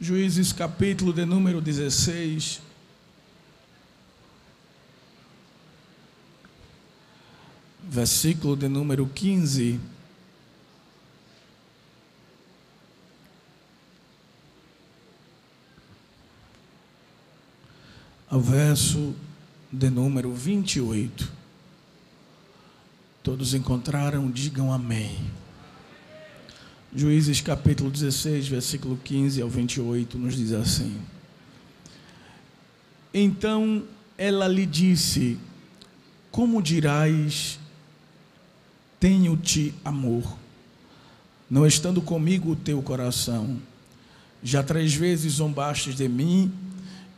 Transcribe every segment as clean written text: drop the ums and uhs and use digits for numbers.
Juízes capítulo de número 16, versículo de número 15. Ao verso de número 28. Todos encontraram, digam amém. Juízes capítulo 16, versículo 15 ao 28, nos diz assim: Então ela lhe disse: Como dirás, tenho-te amor, não estando comigo o teu coração? Já 3 vezes zombastes de mim,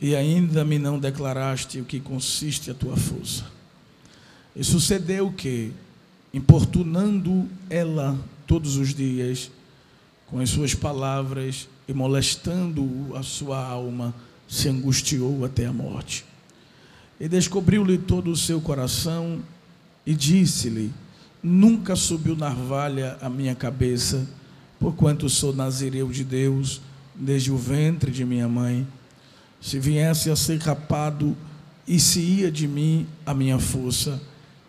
e ainda me não declaraste o que consiste a tua força. E sucedeu que, importunando ela todos os dias, com as suas palavras e molestando a sua alma, se angustiou até a morte. E descobriu-lhe todo o seu coração e disse-lhe: Nunca subiu navalha a minha cabeça, porquanto sou nazireu de Deus desde o ventre de minha mãe. Se viesse a ser rapado, e se ia de mim a minha força,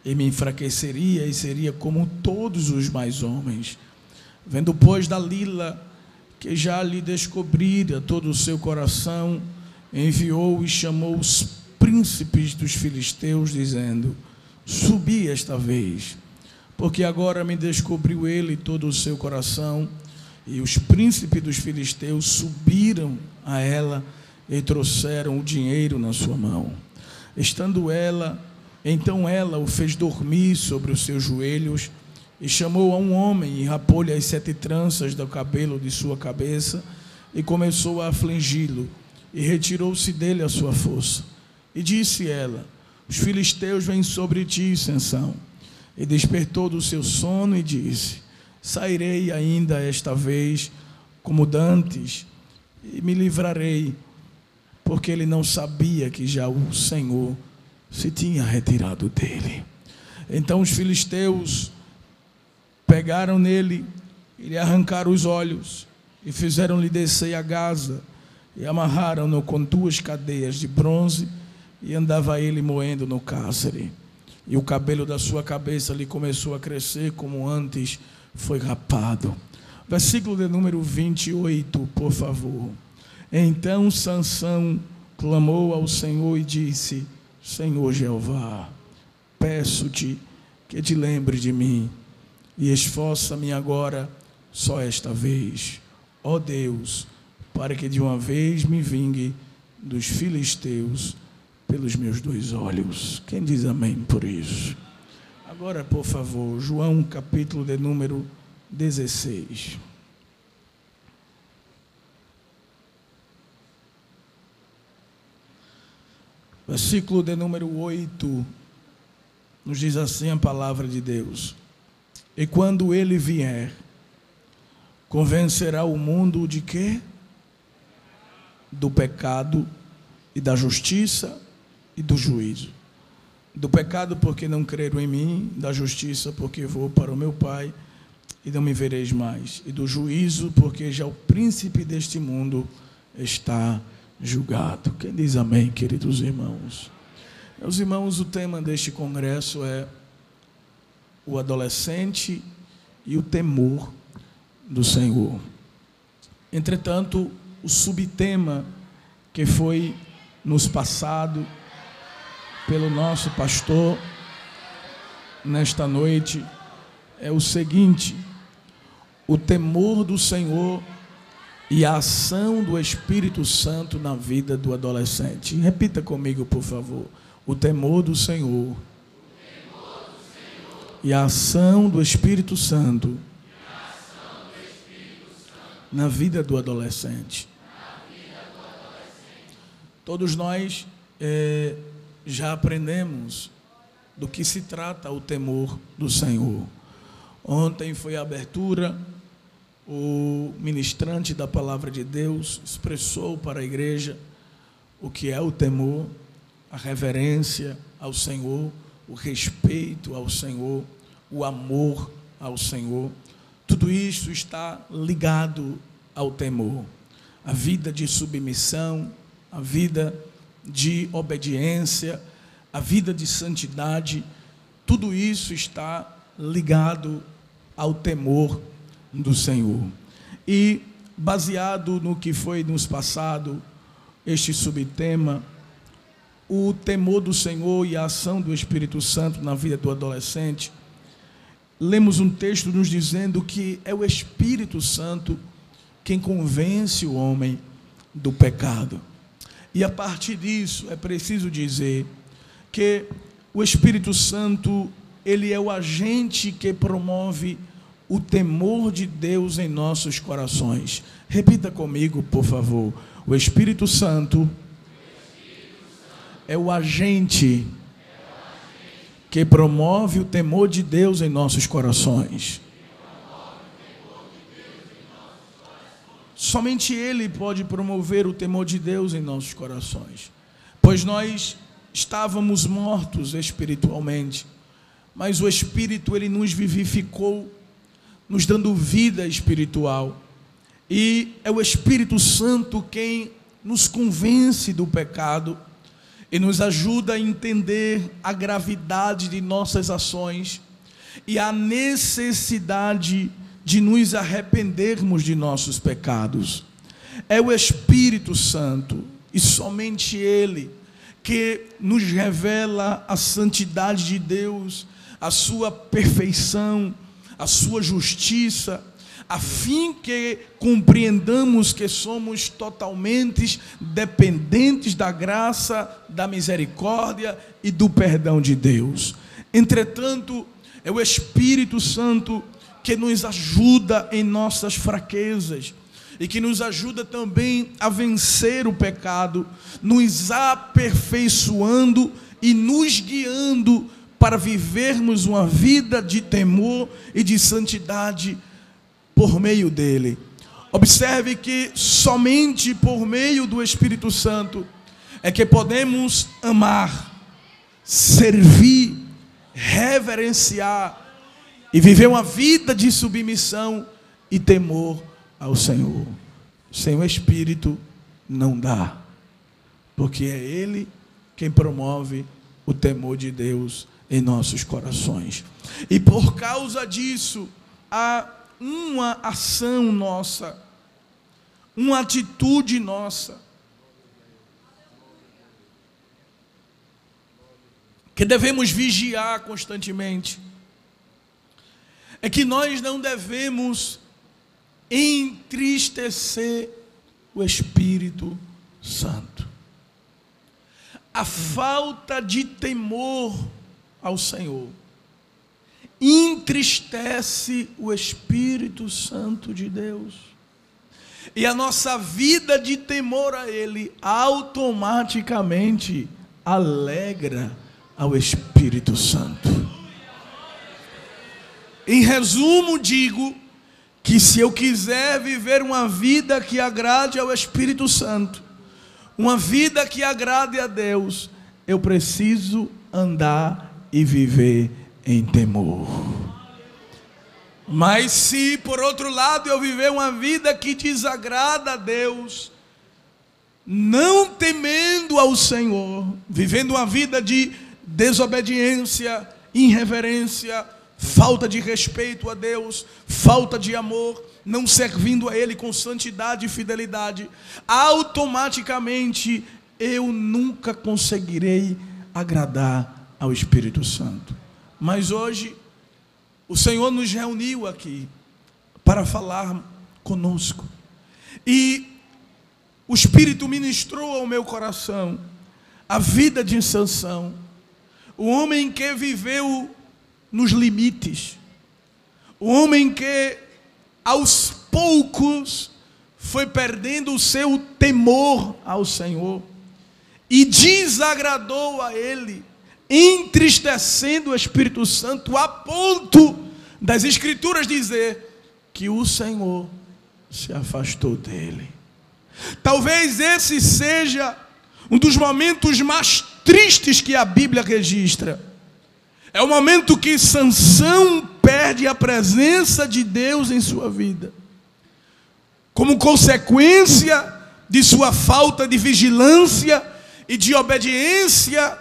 e me enfraqueceria e seria como todos os mais homens. Vendo, pois, Dalila que já lhe descobrira todo o seu coração, enviou e chamou os príncipes dos filisteus, dizendo: Subi esta vez, porque agora me descobriu ele todo o seu coração. E os príncipes dos filisteus subiram a ela e trouxeram o dinheiro na sua mão. Então ela o fez dormir sobre os seus joelhos, e chamou a um homem, e rapou-lhe as 7 tranças do cabelo de sua cabeça, e começou a afligi-lo, e retirou-se dele a sua força. E disse ela: Os filisteus vêm sobre ti, Sansão. E despertou do seu sono e disse: Sairei ainda esta vez, como dantes, e me livrarei, porque ele não sabia que já o Senhor se tinha retirado dele. Então os filisteus pegaram nele e lhe arrancaram os olhos, e fizeram-lhe descer a Gaza, e amarraram-no com 2 cadeias de bronze, e andava ele moendo no cárcere. E o cabelo da sua cabeça lhe começou a crescer, como antes foi rapado. Versículo de número 28, por favor. Então Sansão clamou ao Senhor e disse: Senhor Jeová, peço-te que te lembre de mim, e esforça-me agora só esta vez, ó Deus, para que de uma vez me vingue dos filisteus pelos meus 2 olhos. Quem diz amém por isso? Agora, por favor, João capítulo de número 16. Versículo de número 8, nos diz assim a palavra de Deus: E quando ele vier, convencerá o mundo de quê? Do pecado e da justiça e do juízo. Do pecado, porque não creram em mim; da justiça, porque vou para o meu Pai e não me vereis mais; e do juízo, porque já o príncipe deste mundo está julgado. Quem diz amém, queridos irmãos? Meus irmãos, o tema deste congresso é o adolescente e o temor do Senhor. Entretanto, o subtema que foi nos passado pelo nosso pastor nesta noite é o seguinte: o temor do Senhor e a ação do Espírito Santo na vida do adolescente. Repita comigo, por favor: o temor do Senhor e a ação do Espírito Santo na vida do adolescente. Todos nós já aprendemos do que se trata o temor do Senhor. Ontem foi a abertura, o ministrante da palavra de Deus expressou para a igreja o que é o temor, a reverência ao Senhor, o respeito ao Senhor, o amor ao Senhor. Tudo isso está ligado ao temor. a vida de submissão, a vida de obediência, a vida de santidade, tudo isso está ligado ao temor do Senhor. E baseado no que foi nos passado, este subtema, o temor do Senhor e a ação do Espírito Santo na vida do adolescente, lemos um texto nos dizendo que é o Espírito Santo quem convence o homem do pecado. E a partir disso é preciso dizer que o Espírito Santo, ele é o agente que promove o temor de Deus em nossos corações. Repita comigo, por favor. O Espírito Santo é o agente que promove o temor de Deus em nossos corações. Somente Ele pode promover o temor de Deus em nossos corações, pois nós estávamos mortos espiritualmente, mas o Espírito, Ele nos vivificou, nos dando vida espiritual, e é o Espírito Santo quem nos convence do pecado e nos ajuda a entender a gravidade de nossas ações e a necessidade de nos arrependermos de nossos pecados. É o Espírito Santo, e somente Ele, que nos revela a santidade de Deus, a sua perfeição, a sua justiça, a fim que compreendamos que somos totalmente dependentes da graça, da misericórdia e do perdão de Deus. Entretanto, é o Espírito Santo que nos ajuda em nossas fraquezas e que nos ajuda também a vencer o pecado, nos aperfeiçoando e nos guiando para vivermos uma vida de temor e de santidade por meio dele. Observe que somente por meio do Espírito Santo é que podemos amar, servir, reverenciar e viver uma vida de submissão e temor ao Senhor. Sem o Espírito não dá, porque é Ele quem promove o temor de Deus em nossos corações. E por causa disso, há uma ação nossa, uma atitude nossa, que devemos vigiar constantemente. É que nós não devemos entristecer o Espírito Santo. A falta de temor ao Senhor entristece o Espírito Santo de Deus. E a nossa vida de temor a Ele automaticamente alegra ao Espírito Santo. Em resumo, digo que se eu quiser viver uma vida que agrade ao Espírito Santo, uma vida que agrade a Deus, eu preciso andar e viver em temor. Mas se, por outro lado, eu viver uma vida que desagrada a Deus, não temendo ao Senhor, vivendo uma vida de desobediência, irreverência, falta de respeito a Deus, falta de amor, não servindo a Ele com santidade e fidelidade, automaticamente eu nunca conseguirei agradar ao Espírito Santo. Mas hoje o Senhor nos reuniu aqui para falar conosco, e o Espírito ministrou ao meu coração a vida de Sansão, o homem que viveu nos limites, o homem que aos poucos foi perdendo o seu temor ao Senhor e desagradou a Ele, entristecendo o Espírito Santo a ponto das Escrituras dizer que o Senhor se afastou dele. Talvez esse seja um dos momentos mais tristes que a Bíblia registra. É o momento que Sansão perde a presença de Deus em sua vida. Como consequência de sua falta de vigilância e de obediência,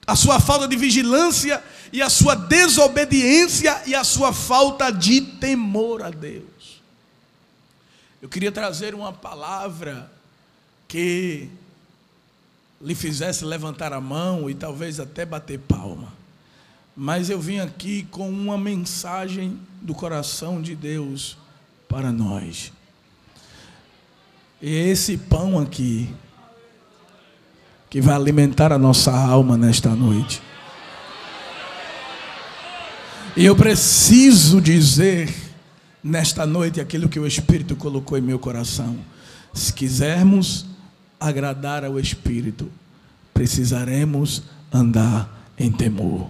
a sua falta de vigilância e a sua desobediência e a sua falta de temor a Deus. Eu queria trazer uma palavra que lhe fizesse levantar a mão e talvez até bater palma. Mas eu vim aqui com uma mensagem do coração de Deus para nós. E esse pão aqui, que vai alimentar a nossa alma nesta noite. E eu preciso dizer nesta noite aquilo que o Espírito colocou em meu coração. Se quisermos agradar ao Espírito, precisaremos andar em temor.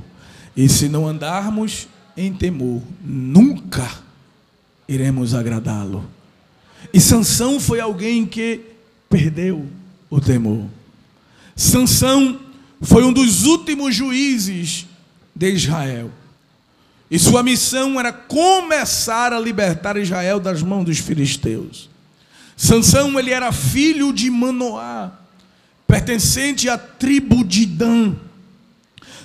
E se não andarmos em temor, nunca iremos agradá-lo. E Sansão foi alguém que perdeu o temor. Sansão foi um dos últimos juízes de Israel. E sua missão era começar a libertar Israel das mãos dos filisteus. Sansão, ele era filho de Manoá, pertencente à tribo de Dan.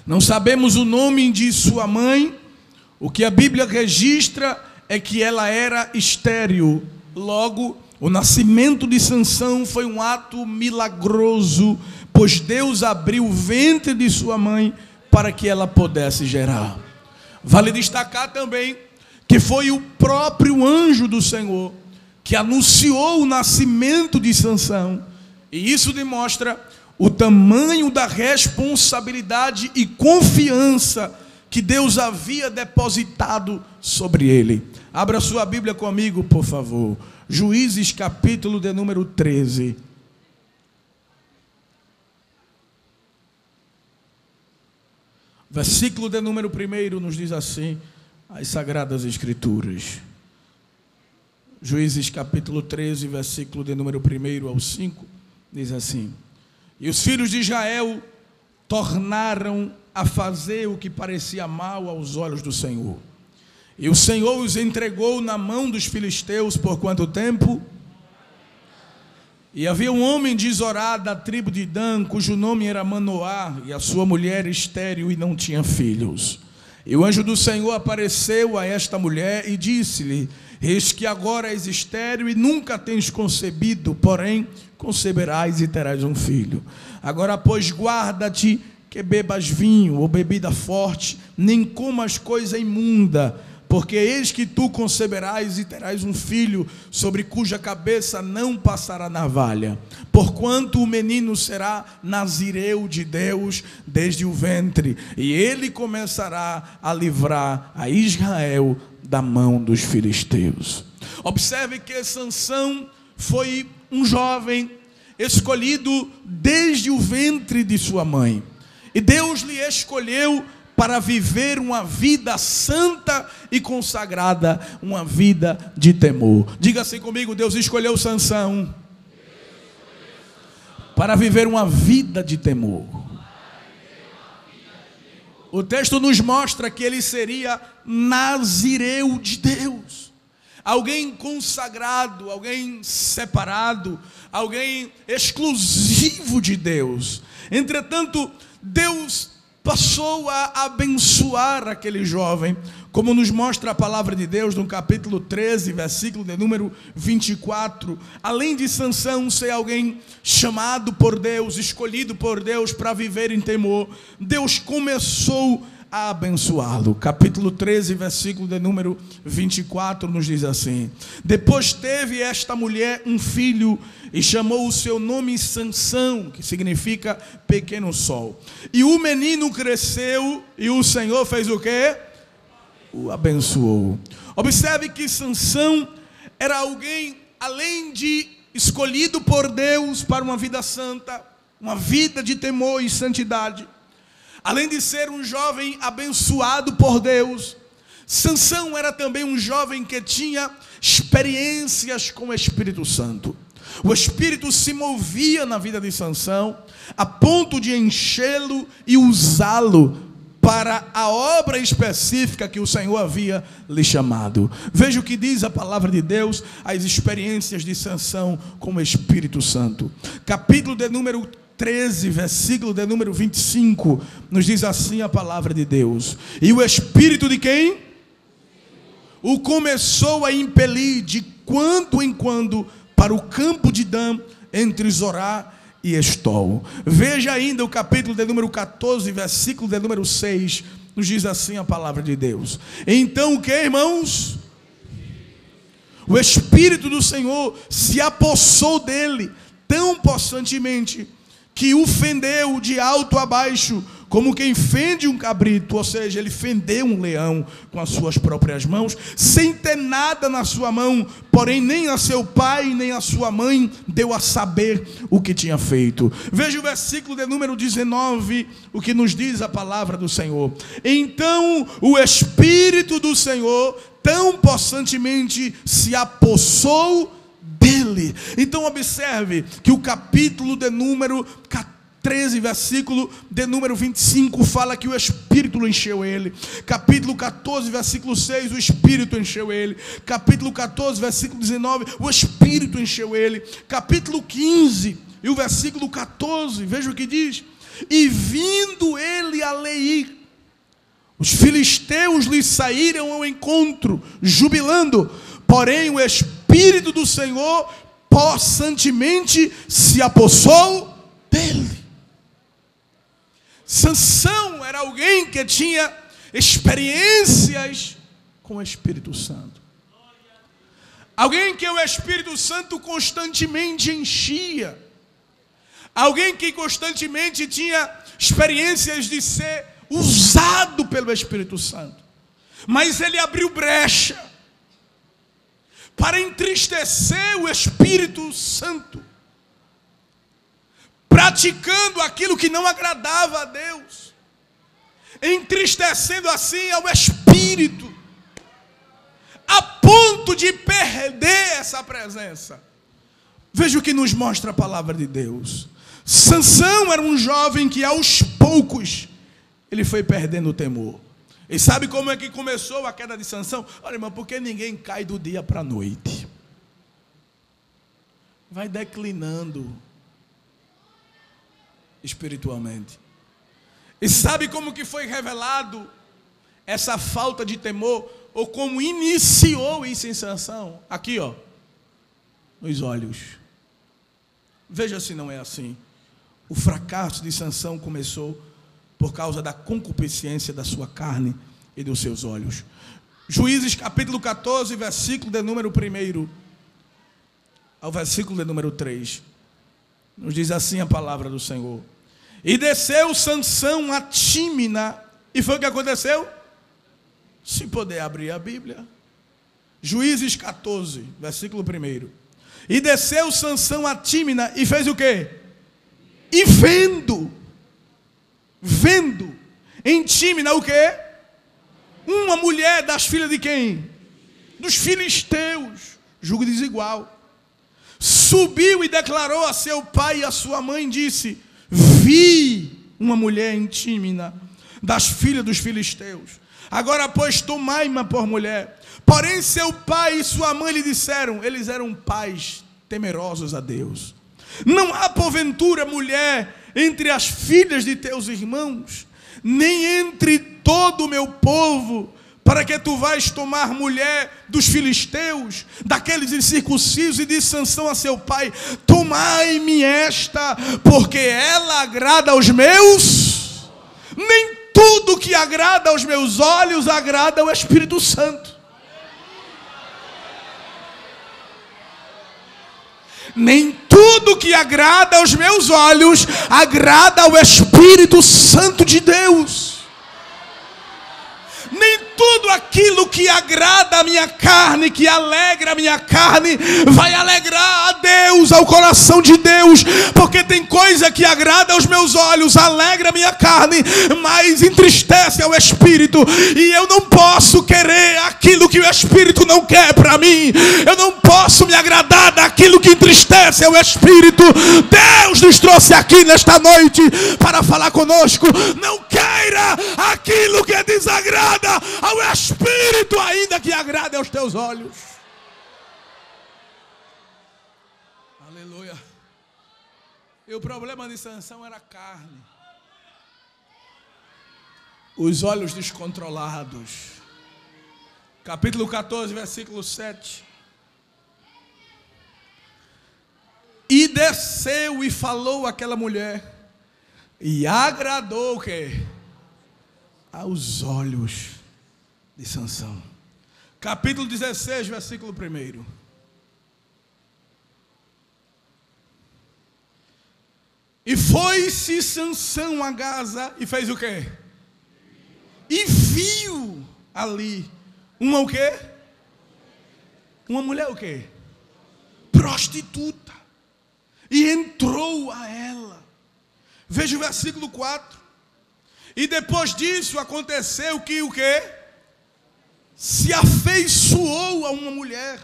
Não sabemos o nome de sua mãe. O que a Bíblia registra é que ela era estéril. Logo, o nascimento de Sansão foi um ato milagroso, pois Deus abriu o ventre de sua mãe para que ela pudesse gerar. Vale destacar também que foi o próprio anjo do Senhor que anunciou o nascimento de Sansão. E isso demonstra o tamanho da responsabilidade e confiança que Deus havia depositado sobre ele. Abra sua Bíblia comigo, por favor. Juízes, capítulo de número 13. Versículo de número 1 nos diz assim, as Sagradas Escrituras. Juízes, capítulo 13, versículo de número 1 ao 5, diz assim: E os filhos de Israel tornaram a fazer o que parecia mal aos olhos do Senhor. E o Senhor os entregou na mão dos filisteus por quanto tempo? E havia um homem de Zorá, da tribo de Dan, cujo nome era Manoá, e a sua mulher estéril e não tinha filhos. E o anjo do Senhor apareceu a esta mulher e disse-lhe: Eis que agora és estéril e nunca tens concebido, porém conceberás e terás um filho. Agora, pois, guarda-te que bebas vinho ou bebida forte, nem comas coisa imunda, porque eis que tu conceberás e terás um filho, sobre cuja cabeça não passará navalha, porquanto o menino será nazireu de Deus desde o ventre, e ele começará a livrar a Israel da mão dos filisteus. Observe que Sansão foi um jovem escolhido desde o ventre de sua mãe, e Deus lhe escolheu para viver uma vida santa e consagrada, uma vida de temor. Diga assim comigo: Deus escolheu Sansão para viver uma vida de temor. O texto nos mostra que ele seria nazireu de Deus, alguém consagrado, alguém separado, alguém exclusivo de Deus. Entretanto, Deus passou a abençoar aquele jovem, como nos mostra a palavra de Deus no capítulo 13, versículo de número 24. Além de Sansão ser alguém chamado por Deus, escolhido por Deus para viver em temor, Deus começou a abençoá-lo. Capítulo 13, versículo de número 24 nos diz assim: Depois teve esta mulher um filho e chamou o seu nome Sansão, que significa pequeno sol. E o menino cresceu e o Senhor fez o quê? O abençoou. Observe que Sansão era alguém, além de escolhido por Deus para uma vida santa, uma vida de temor e santidade, além de ser um jovem abençoado por Deus, Sansão era também um jovem que tinha experiências com o Espírito Santo. O Espírito se movia na vida de Sansão a ponto de enchê-lo e usá-lo para a obra específica que o Senhor havia lhe chamado. Veja o que diz a palavra de Deus, as experiências de Sansão com o Espírito Santo. Capítulo de número 13, versículo de número 25, nos diz assim a palavra de Deus: e o Espírito de quem? O começou a impelir de quando em quando para o campo de Dan, entre Zorá e Estol. Veja ainda o capítulo de número 14, versículo de número 6, nos diz assim a palavra de Deus. Então o que, irmãos? O Espírito do Senhor se apossou dele tão possantemente que o fendeu de alto a baixo, como quem fende um cabrito, ou seja, ele fendeu um leão com as suas próprias mãos, sem ter nada na sua mão, porém nem a seu pai, nem a sua mãe deu a saber o que tinha feito. Veja o versículo de número 19, o que nos diz a palavra do Senhor. Então o Espírito do Senhor tão possantemente se apossou dele. Então observe que o capítulo de número 13, versículo de número 25, fala que o Espírito encheu ele. Capítulo 14, versículo 6, o Espírito encheu ele. Capítulo 14, versículo 19, o Espírito encheu ele. Capítulo 15, e o versículo 14, veja o que diz: e vindo ele a Leí, os filisteus lhe saíram ao encontro, jubilando, porém o Espírito do Senhor possantemente se apossou dele. Sansão era alguém que tinha experiências com o Espírito Santo. Alguém que o Espírito Santo constantemente enchia. Alguém que constantemente tinha experiências de ser usado pelo Espírito Santo. Mas ele abriu brecha para entristecer o Espírito Santo, praticando aquilo que não agradava a Deus, entristecendo assim ao Espírito, a ponto de perder essa presença. Veja o que nos mostra a palavra de Deus. Sansão era um jovem que aos poucos ele foi perdendo o temor. E sabe como é que começou a queda de Sansão? Olha, irmão, porque ninguém cai do dia para a noite. Vai declinando espiritualmente. E sabe como que foi revelado essa falta de temor, ou como iniciou isso em Sansão? Aqui, ó, nos olhos. Veja se não é assim. O fracasso de Sansão começou por causa da concupiscência da sua carne e dos seus olhos. Juízes capítulo 14, versículo de número 1 ao versículo de número 3. Nos diz assim a palavra do Senhor: e desceu Sansão a Tímina. E foi o que aconteceu? Se puder abrir a Bíblia. Juízes 14, versículo 1. E desceu Sansão a Tímina e fez o quê? E vendo em Tímina o quê? Uma mulher das filhas de quem? Dos filisteus. Julgo desigual. Subiu e declarou a seu pai e a sua mãe, disse: vi uma mulher em Tímina, das filhas dos filisteus. Agora, pois, tomai-ma por mulher. Porém, seu pai e sua mãe lhe disseram, eles eram pais temerosos a Deus: não há porventura mulher entre as filhas de teus irmãos, nem entre todo o meu povo, para que tu vais tomar mulher dos filisteus, daqueles incircuncisos? E disse Sansão a seu pai: tomai-me esta, porque ela agrada aos meus. Nem tudo que agrada aos meus olhos agrada ao Espírito Santo. Nem tudo que agrada aos meus olhos agrada ao Espírito Santo de Deus. Nem tudo aquilo que agrada a minha carne, que alegra a minha carne, vai alegrar a Deus, ao coração de Deus. Porque tem coisas coisa que agrada aos meus olhos, alegra a minha carne, mas entristece ao espírito. E eu não posso querer aquilo que o espírito não quer para mim. Eu não posso me agradar daquilo que entristece ao espírito. Deus nos trouxe aqui nesta noite para falar conosco. Não queira aquilo que desagrada ao espírito, ainda que agrade aos teus olhos. Aleluia. E o problema de Sansão era a carne. Os olhos descontrolados. Capítulo 14, versículo 7. E desceu e falou àquela mulher, e agradou o quê? Aos olhos de Sansão. Capítulo 16, versículo 1. E foi-se Sansão a Gaza e fez o quê? E viu ali uma o quê? Uma mulher o quê? Prostituta. E entrou a ela. Veja o versículo 4. E depois disso aconteceu que o quê? Se afeiçoou a uma mulher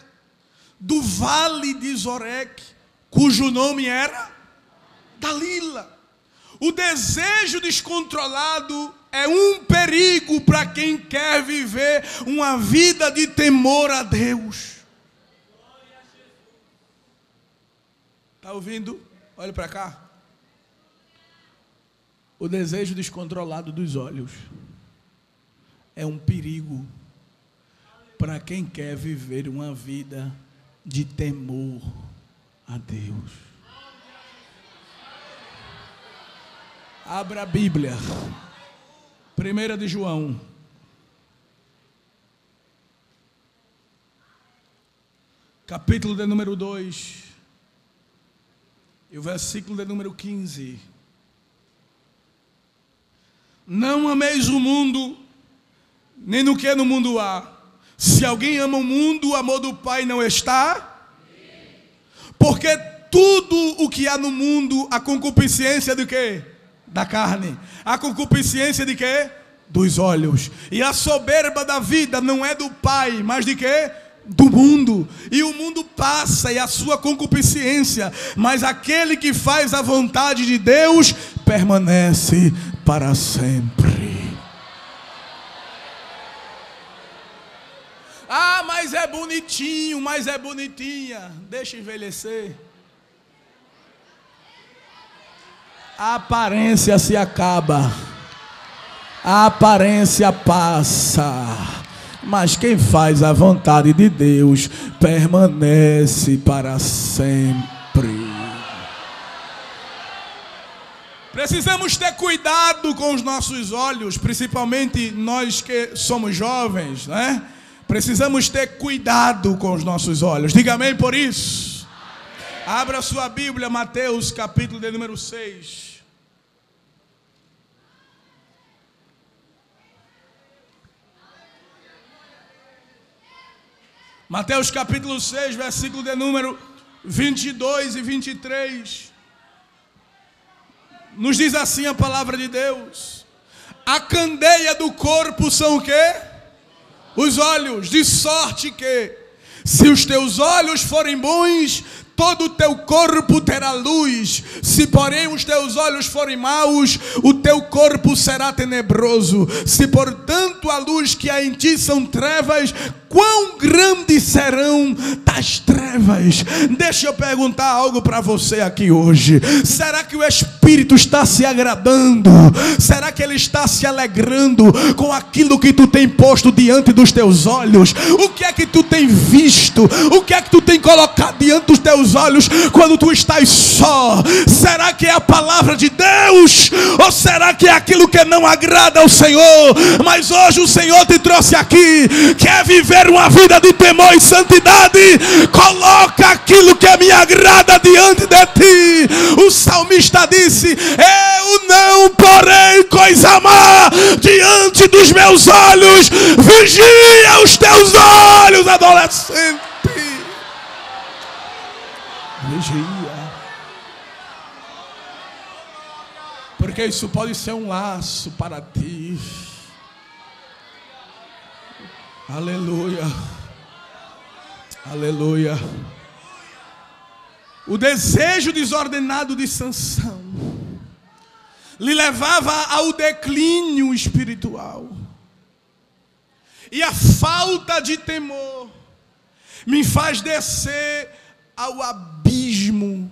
do vale de Zoreque, cujo nome era Dalila. O desejo descontrolado é um perigo para quem quer viver uma vida de temor a Deus. Está ouvindo? Olha para cá. O desejo descontrolado dos olhos é um perigo para quem quer viver uma vida de temor a Deus. Abra a Bíblia. 1 de João. Capítulo de número 2. E o versículo de número 15. Não ameis o mundo, nem no que no mundo há. Se alguém ama o mundo, o amor do Pai não está. Porque tudo o que há no mundo, a concupiscência de quê? Da carne. A concupiscência de quê? Dos olhos. E a soberba da vida não é do Pai, mas de quê? Do mundo. E o mundo passa e a sua concupiscência, mas aquele que faz a vontade de Deus permanece para sempre. Ah, mas é bonitinho, mas é bonitinha. Deixa envelhecer. A aparência se acaba, a aparência passa, mas quem faz a vontade de Deus permanece para sempre. Precisamos ter cuidado com os nossos olhos, principalmente nós que somos jovens, né? Precisamos ter cuidado com os nossos olhos. Diga amém por isso. Abra sua Bíblia, Mateus, capítulo de número 6. Mateus capítulo 6, versículo de número 22 e 23. Nos diz assim a palavra de Deus: a candeia do corpo são o quê? Os olhos. De sorte que, se os teus olhos forem bons, todo o teu corpo terá luz. Se porém os teus olhos forem maus, o teu corpo será tenebroso. Se portanto a luz que há em ti são trevas, quão grandes serão tais trevas? Deixa eu perguntar algo para você aqui hoje. Será que o Espírito está se agradando? Será que Ele está se alegrando com aquilo que tu tem posto diante dos teus olhos? O que é que tu tem visto? O que é que tu tem colocado diante dos teus olhos quando tu estás só? Será que é a palavra de Deus? Ou será que é aquilo que não agrada ao Senhor? Mas hoje o Senhor te trouxe aqui. Quer viver uma vida de temor e santidade? Coloca aquilo que me agrada diante de ti. O salmista disse: eu não porei coisa má diante dos meus olhos. Vigia os teus olhos, adolescente. Vigia. Porque isso pode ser um laço para ti. Aleluia. Aleluia. O desejo desordenado de Sansão lhe levava ao declínio espiritual. E a falta de temor me faz descer ao abismo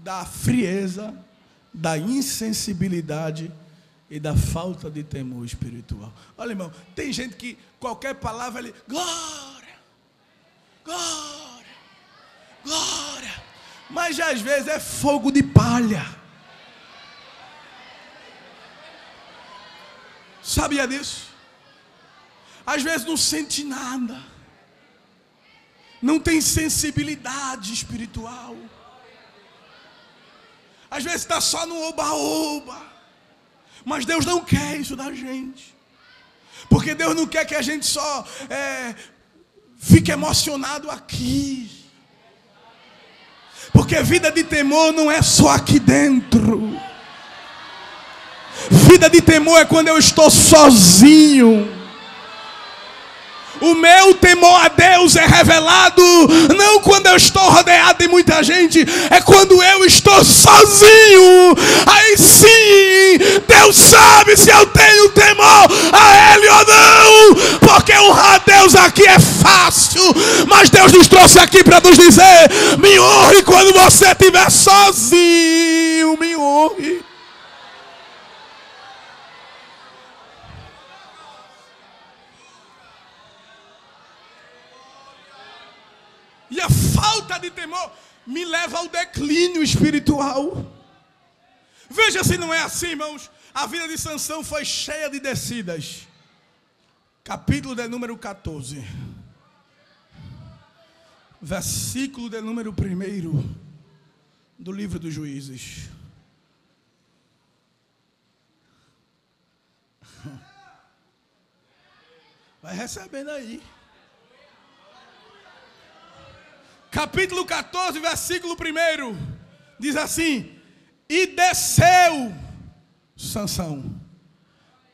da frieza, da insensibilidade e da falta de temor espiritual. Olha, irmão, tem gente que qualquer palavra ele, glória, glória, glória, mas às vezes é fogo de palha. Sabia disso? Às vezes não sente nada, não tem sensibilidade espiritual, às vezes está só no oba-oba, mas Deus não quer isso da gente, porque Deus não quer que a gente só fique emocionado aqui, porque vida de temor não é só aqui dentro, vida de temor é quando eu estou sozinho. O meu temor a Deus é revelado não quando eu estou rodeado de muita gente, é quando eu estou sozinho. Aí sim, Deus sabe se eu tenho temor a Ele ou não, porque honrar a Deus aqui é fácil, mas Deus nos trouxe aqui para nos dizer: me honre quando você estiver sozinho, me honre. E a falta de temor me leva ao declínio espiritual. Veja se não é assim, irmãos. A vida de Sansão foi cheia de descidas. Capítulo de número 14. Versículo de número 1 do livro dos Juízes. Vai recebendo aí. Capítulo 14, versículo 1, diz assim: e desceu Sansão.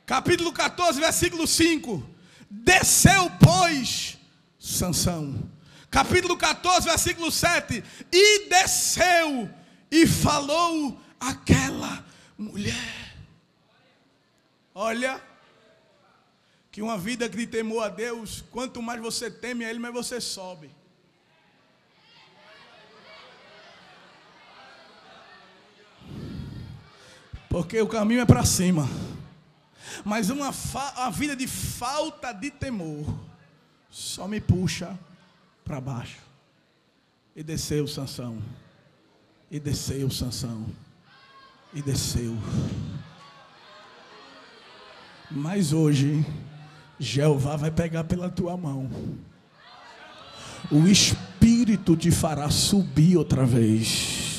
Capítulo 14, versículo 5, desceu, pois, Sansão. Capítulo 14, versículo 7, e desceu, e falou aquela mulher. Olha, que uma vida de temor a Deus, quanto mais você teme a Ele, mais você sobe. Porque o caminho é para cima. Mas uma vida de falta de temor só me puxa para baixo. E desceu Sansão. E desceu Sansão. E desceu. Mas hoje Jeová vai pegar pela tua mão. O Espírito te fará subir outra vez.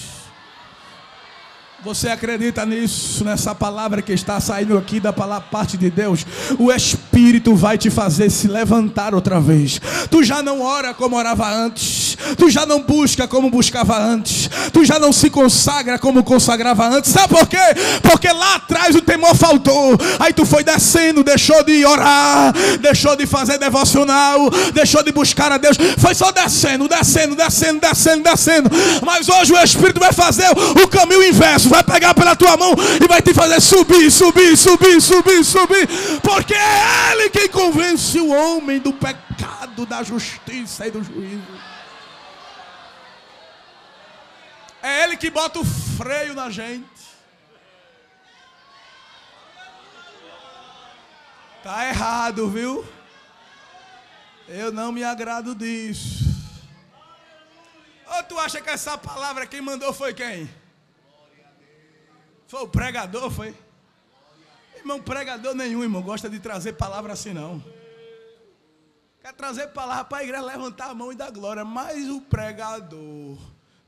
Você acredita nisso, nessa palavra que está saindo aqui da parte de Deus? O Espírito vai te fazer se levantar outra vez. Tu já não ora como orava antes. Tu já não busca como buscava antes. Tu já não se consagra como consagrava antes. Sabe por quê? Porque lá atrás o temor faltou. Aí tu foi descendo, deixou de orar, deixou de fazer devocional, deixou de buscar a Deus. Foi só descendo, descendo, descendo, descendo, descendo. Mas hoje o Espírito vai fazer o caminho inverso. Vai pegar pela tua mão e vai te fazer subir, subir, subir, subir, subir. Porque é Ele quem convence o homem do pecado, da justiça e do juízo. É Ele que bota o freio na gente. Tá errado, viu? Eu não me agrado disso. Ou tu acha que essa palavra quem mandou foi quem? Foi o pregador, foi? Irmão, pregador nenhum, irmão, gosta de trazer palavra assim não. Quer trazer palavra para a igreja levantar a mão e dar glória. Mas o pregador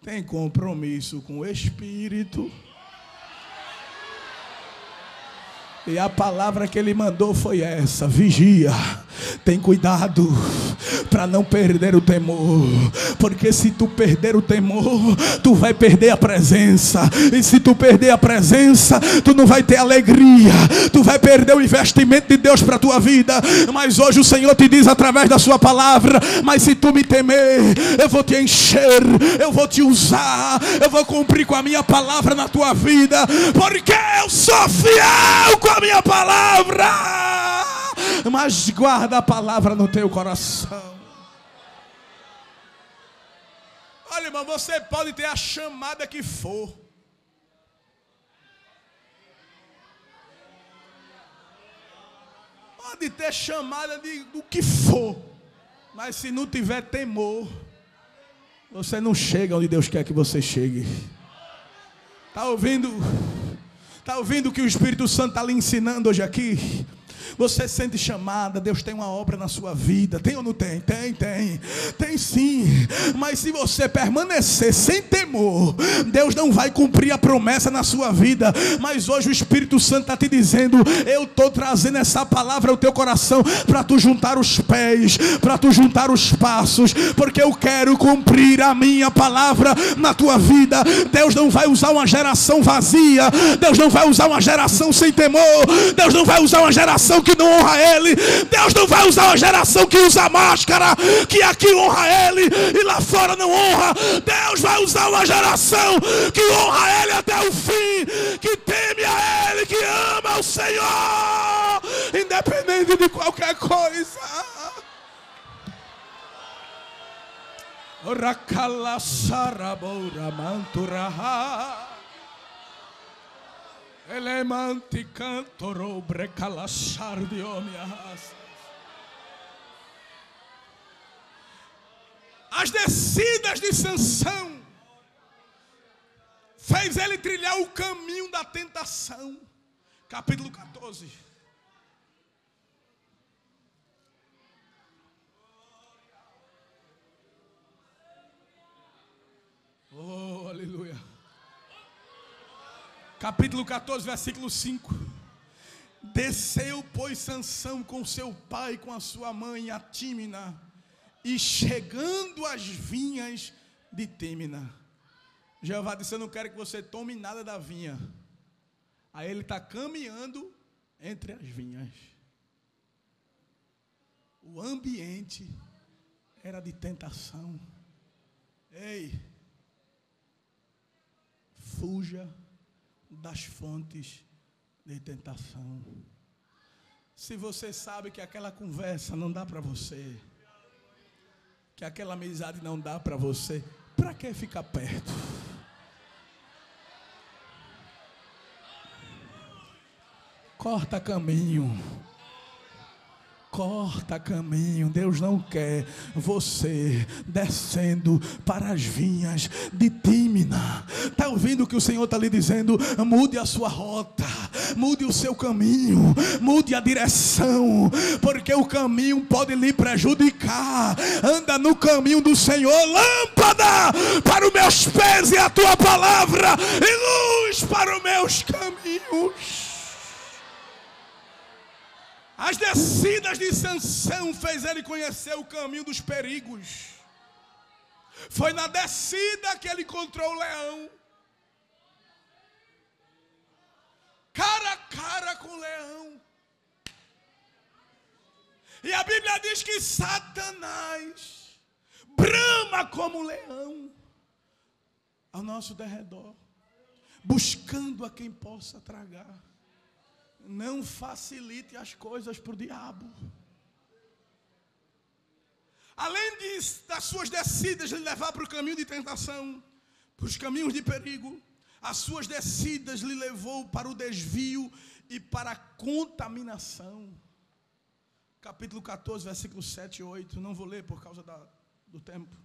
tem compromisso com o Espírito. E a palavra que ele mandou foi essa: vigia, tem cuidado para não perder o temor, porque se tu perder o temor, tu vai perder a presença, e se tu perder a presença, tu não vai ter alegria, tu vai perder o investimento de Deus para a tua vida. Mas hoje o Senhor te diz através da sua palavra: mas se tu me temer, eu vou te encher, eu vou te usar, eu vou cumprir com a minha palavra na tua vida, porque eu sou fiel com a minha palavra. Mas guarda a palavra no teu coração. Olha, irmão, você pode ter a chamada que for, pode ter chamada do que for, mas se não tiver temor, você não chega onde Deus quer que você chegue. Está ouvindo? Está ouvindo o que o Espírito Santo está lhe ensinando hoje aqui? Você sente chamada, Deus tem uma obra na sua vida. Tem ou não tem? Tem sim. Mas se você permanecer sem temor, Deus não vai cumprir a promessa na sua vida. Mas hoje o Espírito Santo está te dizendo: eu estou trazendo essa palavra ao teu coração para tu juntar os pés, para tu juntar os passos, porque eu quero cumprir a minha palavra na tua vida. Deus não vai usar uma geração vazia, Deus não vai usar uma geração sem temor, Deus não vai usar uma geração que não honra Ele, Deus não vai usar uma geração que usa máscara, que aqui honra Ele e lá fora não honra. Deus vai usar uma geração que honra Ele até o fim, que teme a Ele, que ama o Senhor, independente de qualquer coisa. Oracala saraboura manturaha. Elemanti cantoro brecalassar de omias. As descidas de Sansão fez ele trilhar o caminho da tentação. Capítulo 14. Oh, aleluia. Capítulo 14, versículo 5. Desceu, pois, Sansão com seu pai e com a sua mãe a Tímina, e chegando às vinhas de Tímina, Jeová disse: eu não quero que você tome nada da vinha. Aí ele está caminhando entre as vinhas. O ambiente era de tentação. Ei, fuja das fontes de tentação. Se você sabe que aquela conversa não dá para você, que aquela amizade não dá para você, para que ficar perto? Corta caminho. Corta caminho. Deus não quer você descendo para as vinhas de Tímina. Está ouvindo o que o Senhor está lhe dizendo? Mude a sua rota, mude o seu caminho, mude a direção, porque o caminho pode lhe prejudicar. Anda no caminho do Senhor. Lâmpada para os meus pés e a tua palavra, e luz para os meus caminhos. As descidas de Sansão fez ele conhecer o caminho dos perigos. Foi na descida que ele encontrou o leão. Cara a cara com o leão. E a Bíblia diz que Satanás brama como um leão ao nosso derredor, buscando a quem possa tragar. Não facilite as coisas para o diabo. Além das suas descidas lhe levar para o caminho de tentação, para os caminhos de perigo, as suas descidas lhe levou para o desvio e para a contaminação. Capítulo 14, versículos 7 e 8. Não vou ler por causa do tempo.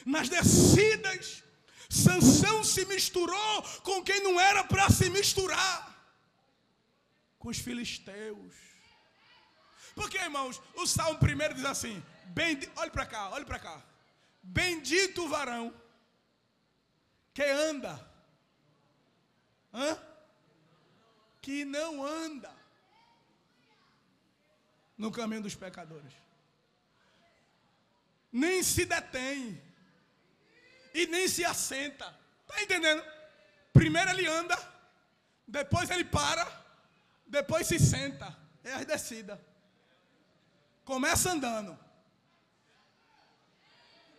Nas descidas, Sansão se misturou com quem não era para se misturar, com os filisteus. Porque, irmãos, o Salmo 1 diz assim: olhe para cá, olhe para cá. Bendito o varão que anda, que não anda no caminho dos pecadores, nem se detém e nem se assenta. Está entendendo? Primeiro ele anda, depois ele para, depois se senta. É a descida. Começa andando,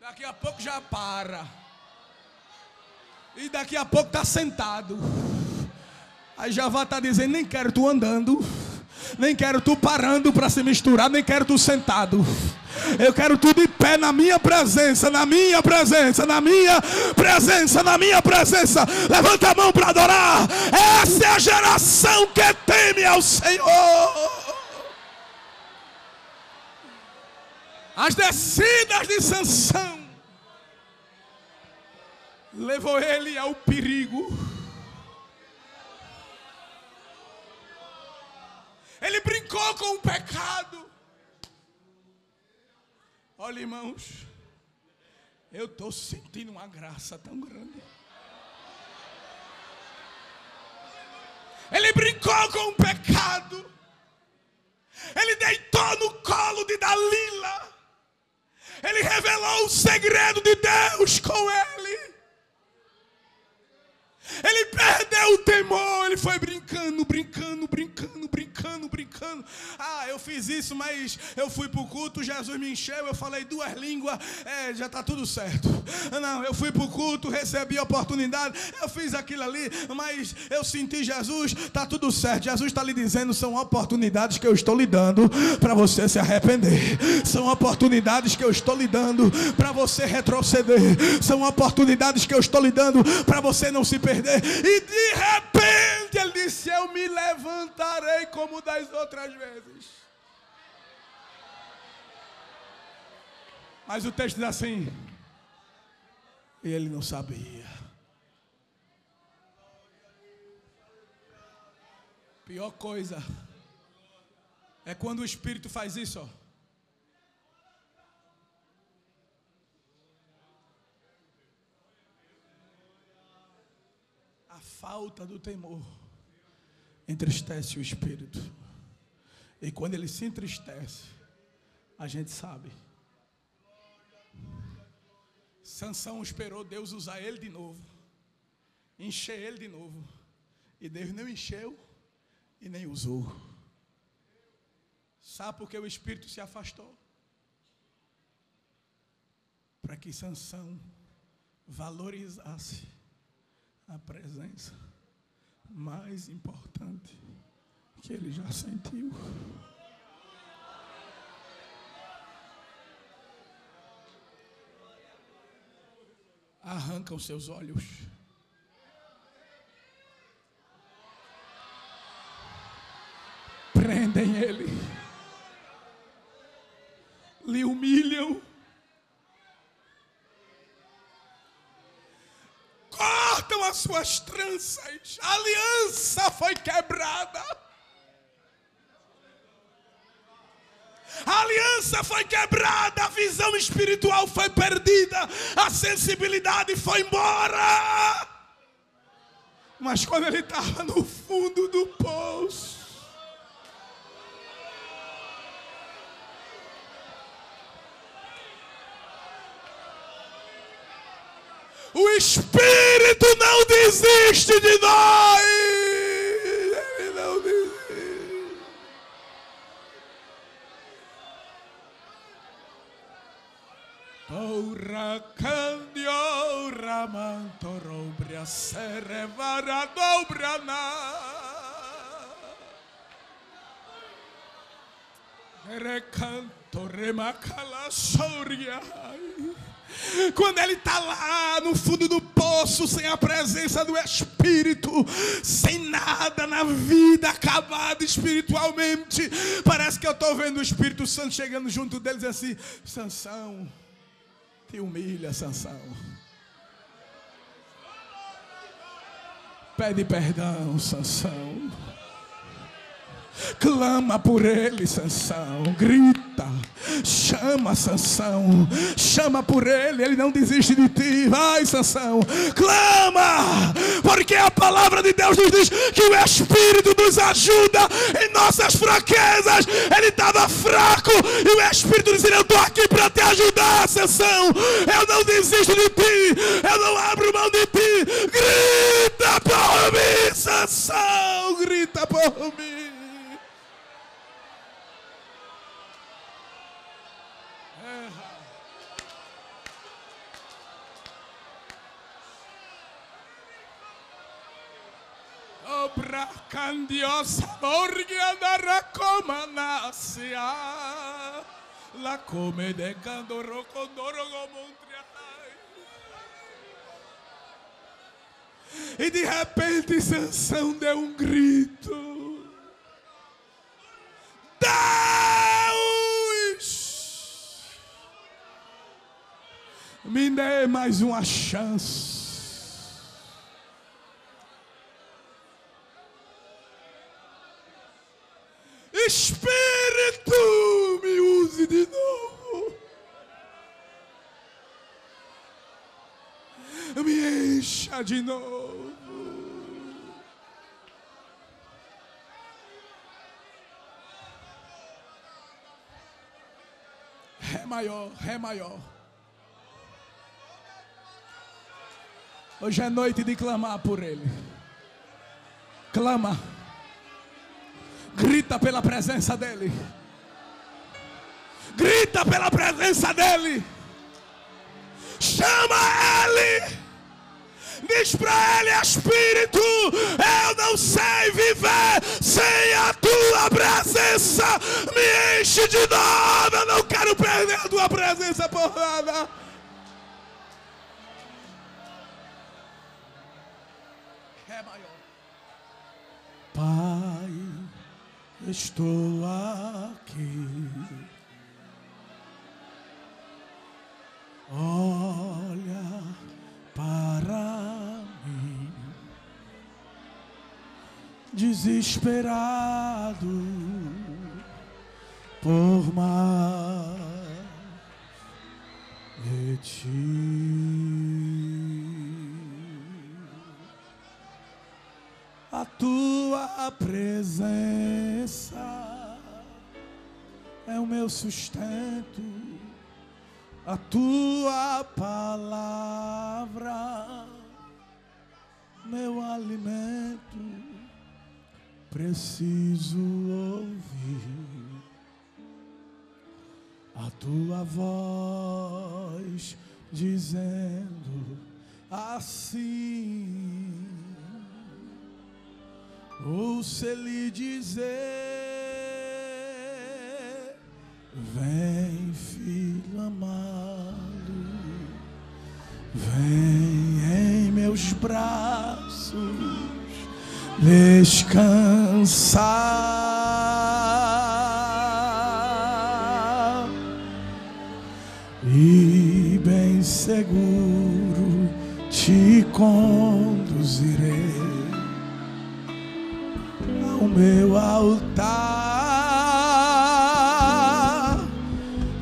daqui a pouco já para, e daqui a pouco está sentado. Aí já vai estar dizendo: nem quero tu andando, nem quero tu parando para se misturar, nem quero tu sentado. Eu quero tu de pé na minha presença, na minha presença, na minha presença, na minha presença. Levanta a mão para adorar. Essa é a geração que teme ao Senhor. As descidas de Sansão levou ele ao perigo. Ele brincou com o pecado. Olha, irmãos, eu estou sentindo uma graça tão grande. Ele brincou com o pecado. Ele deitou no colo de Dalila. Ele revelou o segredo de Deus com ele. Ele perdeu o temor. Ele foi brincando. Ah, eu fiz isso, mas eu fui para o culto, Jesus me encheu, eu falei 2 línguas, já está tudo certo. Não, eu fui para o culto, recebi a oportunidade, eu fiz aquilo ali, mas eu senti Jesus, está tudo certo. Jesus está lhe dizendo: são oportunidades que eu estou lhe dando para você se arrepender. São oportunidades que eu estou lhe dando para você retroceder. São oportunidades que eu estou lhe dando para você não se perder. E de repente ele disse: eu me levantarei como das outras vezes. Mas o texto diz assim: ele não sabia. Pior coisa é quando o Espírito faz isso, ó. A falta do temor entristece o Espírito. E quando ele se entristece, a gente sabe. Sansão esperou Deus usar ele de novo, encher ele de novo, e Deus não encheu e nem usou. Sabe por que o Espírito se afastou? Para que Sansão valorizasse a presença mais importante que ele já sentiu. Arrancam seus olhos. Prendem ele. Lhe humilham. Cortam as suas tranças. A aliança foi quebrada. A aliança foi quebrada, a visão espiritual foi perdida, a sensibilidade foi embora. Mas quando ele estava no fundo do poço, o Espírito não desiste de nós. Ele não desiste. Ora candio ramanto robria serevara dobrana. Recanto remacala soria. Quando ele está lá no fundo do poço, sem a presença do Espírito, sem nada na vida, acabado espiritualmente, parece que eu estou vendo o Espírito Santo chegando junto deles assim: Sansão, te humilha, Sansão. Pede perdão, Sansão. Clama por ele, Sansão. Grita. Chama Sansão, chama por ele não desiste de ti. Vai, Sansão, clama, porque a palavra de Deus nos diz que o Espírito nos ajuda em nossas fraquezas. Ele estava fraco e o Espírito disse: eu estou aqui para te ajudar, Sansão. Eu não desisto de ti, eu não abro mão de ti. Grita por mim, Sansão, grita por mim. Obra candiosa, orgia da racomanassia, la come de candoro condoro gomontriai. E de repente Sansão deu um grito: Deus, me dê mais uma chance. Espírito, me use de novo. Me encha de novo. Ré maior, Ré maior. Hoje é noite de clamar por ele. Clama. Grita pela presença dele. Grita pela presença dele. Chama ele. Diz para ele: Espírito, eu não sei viver sem a tua presença. Me enche de novo. Eu não quero perder a tua presença por nada. É maior. Pai, estou aqui. Olha para mim, desesperado por mais de ti. A tua presença é o meu sustento, a tua palavra, meu alimento. Preciso ouvir a tua voz dizendo assim. Ouça ele dizer: vem, filho amado, vem em meus braços descansar, e bem seguro te conduzirei ao meu altar,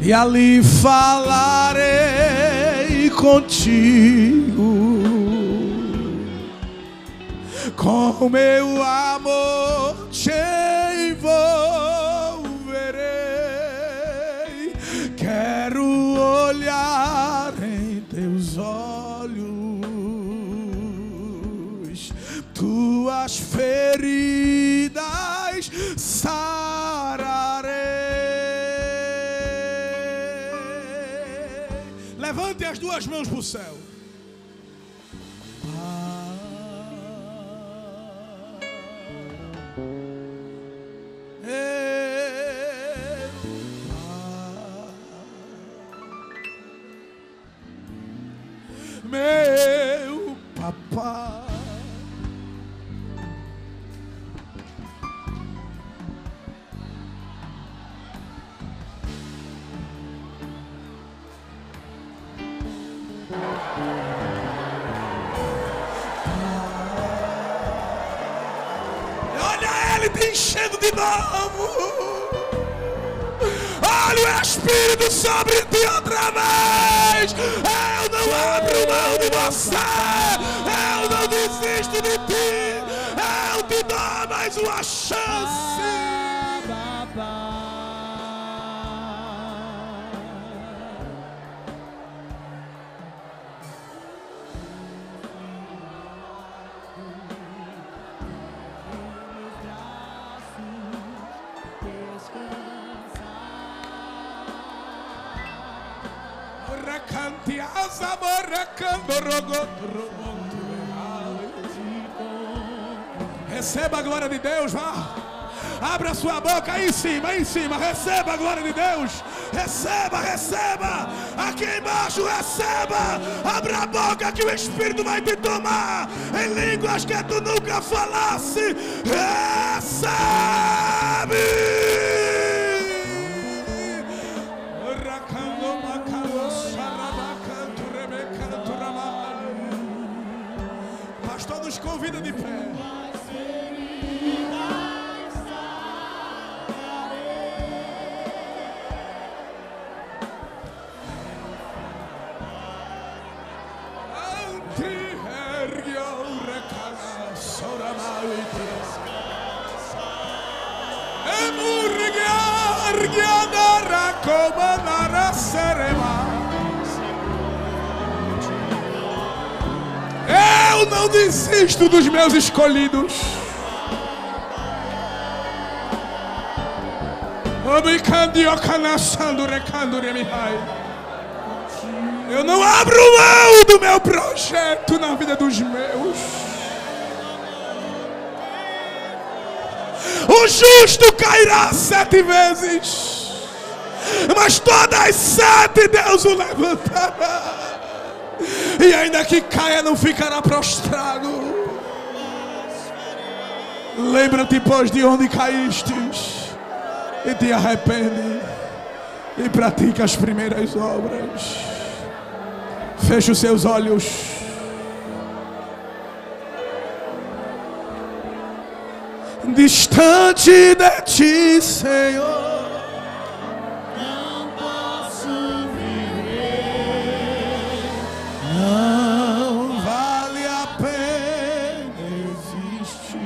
e ali falarei contigo, com meu amor te envolverei. Quero olhar em teus olhos, tuas feridas sararei. Levante as duas mãos para o céu. Meu papai, olha ele te enchendo de novo. olho o Espírito sobre ti outra vez. Eu não abro mão de você. Eu não desisto de ti. Eu te dou mais uma chance. Receba a glória de Deus, vá. Abra sua boca aí em cima, aí em cima. Receba a glória de Deus. Receba, receba. Aqui embaixo, receba. Abra a boca que o Espírito vai te tomar em línguas que tu nunca falasse. Recebe. Pastor, nos convida de pé. Eu não desisto dos meus escolhidos. Eu não abro mão do meu projeto na vida dos meus. O justo cairá 7 vezes, mas todas as 7 Deus o levantará. E ainda que caia, não ficará prostrado. Lembra-te, pois, de onde caístes, e te arrepende, e pratica as primeiras obras. Feche os seus olhos. Distante de ti, Senhor, não posso viver. não vale a pena existir.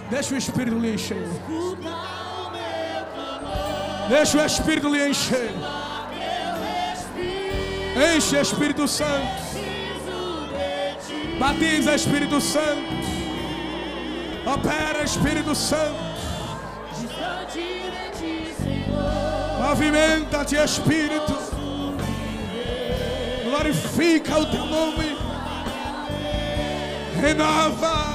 Deixa o Espírito lhe encher. Escuta o meu clamor. Deixa o Espírito lhe encher. Eu respiro. Enche, Espírito Santo. Preciso de ti. Batiza, Espírito Santo. Opera, Espírito Santo. Distante de ti, Senhor. Movimenta-te, Espírito. Glorifica o teu nome. Renova.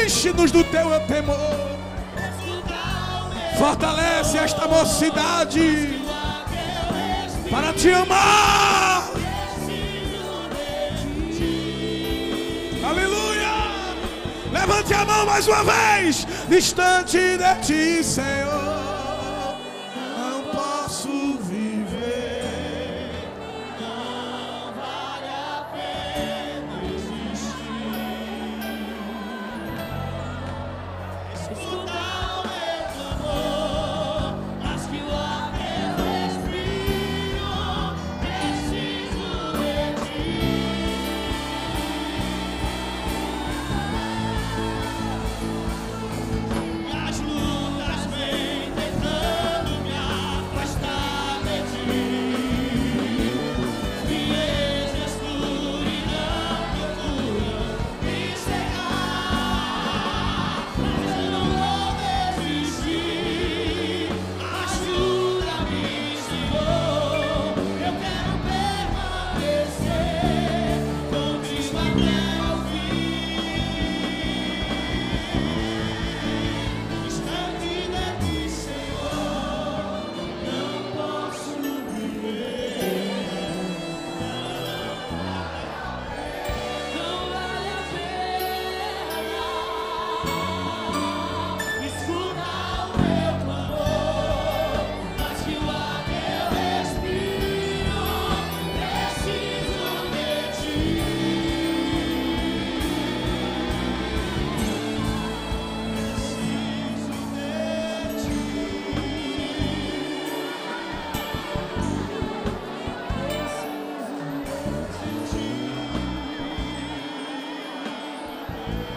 Enche-nos do teu temor. Fortalece esta mocidade para te amar. Aleluia. Levante a mão mais uma vez. Distante de ti, Senhor, não posso viver. Não vale a pena existir. Escuta o meu clamor. Mas que o ar que eu respiro. Preciso de ti. As lutas vêm. Ele